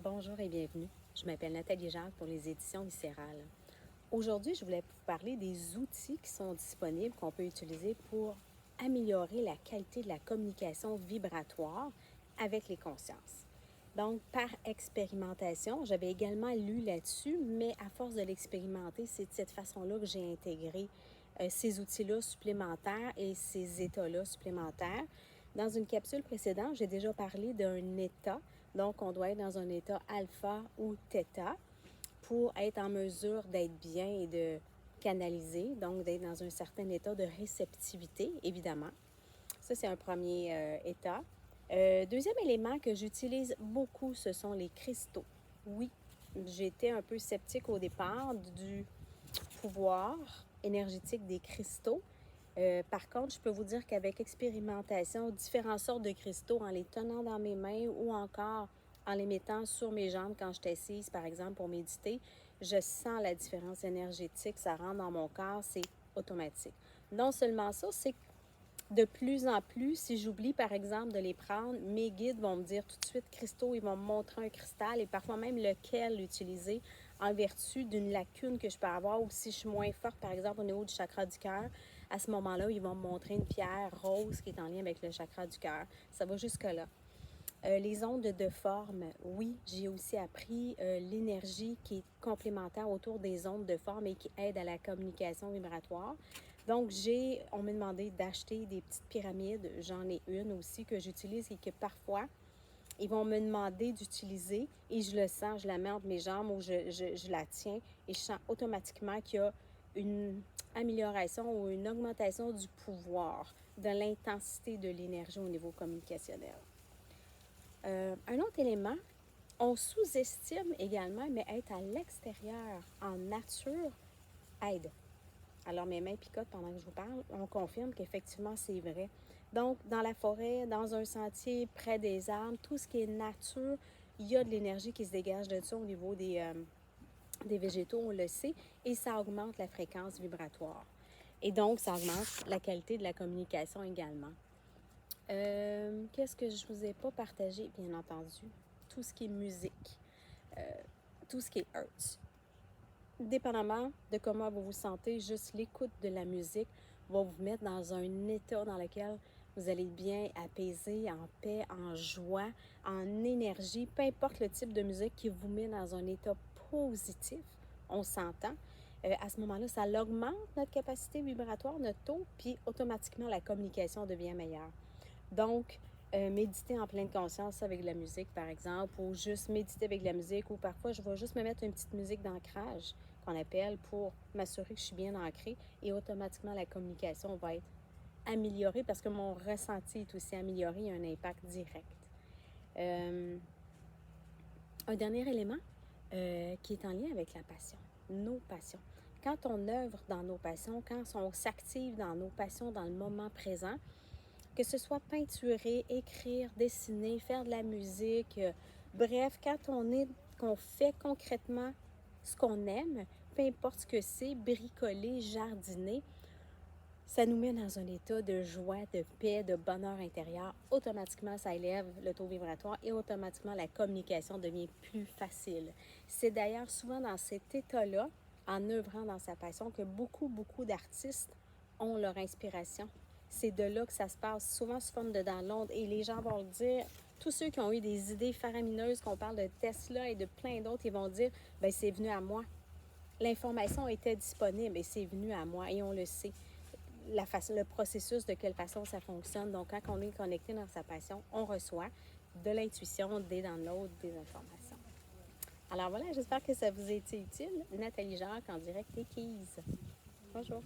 Bonjour et bienvenue. Je m'appelle Nathalie Jacques pour les éditions Viscérales. Aujourd'hui, je voulais vous parler des outils qui sont disponibles qu'on peut utiliser pour améliorer la qualité de la communication vibratoire avec les consciences. Donc, par expérimentation, j'avais également lu là-dessus, mais à force de l'expérimenter, c'est de cette façon-là que j'ai intégré ces outils-là supplémentaires et ces états-là supplémentaires. Dans une capsule précédente, j'ai déjà parlé d'un état. Donc, on doit être dans un état alpha ou theta pour être en mesure d'être bien et de canaliser, donc d'être dans un certain état de réceptivité, évidemment. Ça, c'est un premier état. Deuxième élément que j'utilise beaucoup, ce sont les cristaux. Oui, j'étais un peu sceptique au départ du pouvoir énergétique des cristaux. Par contre, je peux vous dire qu'avec expérimentation, différentes sortes de cristaux, en les tenant dans mes mains ou encore en les mettant sur mes jambes quand je suis assise, par exemple, pour méditer, je sens la différence énergétique, ça rentre dans mon corps, c'est automatique. Non seulement ça, c'est que de plus en plus, si j'oublie par exemple de les prendre, mes guides vont me dire tout de suite cristaux, ils vont me montrer un cristal et parfois même lequel utiliser en vertu d'une lacune que je peux avoir ou si je suis moins forte par exemple au niveau du chakra du cœur. À ce moment-là, ils vont me montrer une pierre rose qui est en lien avec le chakra du cœur. Ça va jusque-là. Les ondes de forme, oui, j'ai aussi appris l'énergie qui est complémentaire autour des ondes de forme et qui aide à la communication vibratoire. Donc, on m'a demandé d'acheter des petites pyramides. J'en ai une aussi que j'utilise et que parfois, ils vont me demander d'utiliser et je le sens, je la mets entre mes jambes ou je la tiens et je sens automatiquement qu'il y a une amélioration ou une augmentation du pouvoir, de l'intensité de l'énergie au niveau communicationnel. Un autre élément, on sous-estime également, mais être à l'extérieur, en nature, aide. Alors, mes mains picotent pendant que je vous parle. On confirme qu'effectivement, c'est vrai. Donc, dans la forêt, dans un sentier, près des arbres, tout ce qui est nature, il y a de l'énergie qui se dégage de ça au niveau des végétaux, on le sait, et ça augmente la fréquence vibratoire. Et donc, ça augmente la qualité de la communication également. Qu'est-ce que je ne vous ai pas partagé, bien entendu? Tout ce qui est musique, tout ce qui est arts. Dépendamment de comment vous vous sentez, juste l'écoute de la musique va vous mettre dans un état dans lequel vous allez être bien apaisé, en paix, en joie, en énergie, peu importe le type de musique qui vous met dans un état positif, on s'entend. À ce moment-là, ça augmente notre capacité vibratoire, notre taux, puis automatiquement la communication devient meilleure. Donc, méditer en pleine conscience avec de la musique, par exemple, ou juste méditer avec de la musique, ou parfois, je vais juste me mettre une petite musique d'ancrage qu'on appelle pour m'assurer que je suis bien ancrée et automatiquement, la communication va être améliorée parce que mon ressenti est aussi amélioré, il y a un impact direct. Un dernier élément qui est en lien avec la passion, nos passions. Quand on œuvre dans nos passions, quand on s'active dans nos passions dans le moment présent, que ce soit peinturer, écrire, dessiner, faire de la musique, bref, qu'on fait concrètement ce qu'on aime, peu importe ce que c'est, bricoler, jardiner, ça nous met dans un état de joie, de paix, de bonheur intérieur. Automatiquement, ça élève le taux vibratoire et automatiquement, la communication devient plus facile. C'est d'ailleurs souvent dans cet état-là, en œuvrant dans sa passion, que beaucoup d'artistes ont leur inspiration. C'est de là que ça se passe, souvent sous forme de download. Et les gens vont le dire, tous ceux qui ont eu des idées faramineuses, qu'on parle de Tesla et de plein d'autres, ils vont dire, bien, c'est venu à moi. L'information était disponible et c'est venu à moi et on le sait. Le processus, de quelle façon ça fonctionne. Donc, quand on est connecté dans sa passion, on reçoit de l'intuition, des downloads, des informations. Alors voilà, j'espère que ça vous a été utile. Nathalie Jacques en direct des Keys. Bonjour.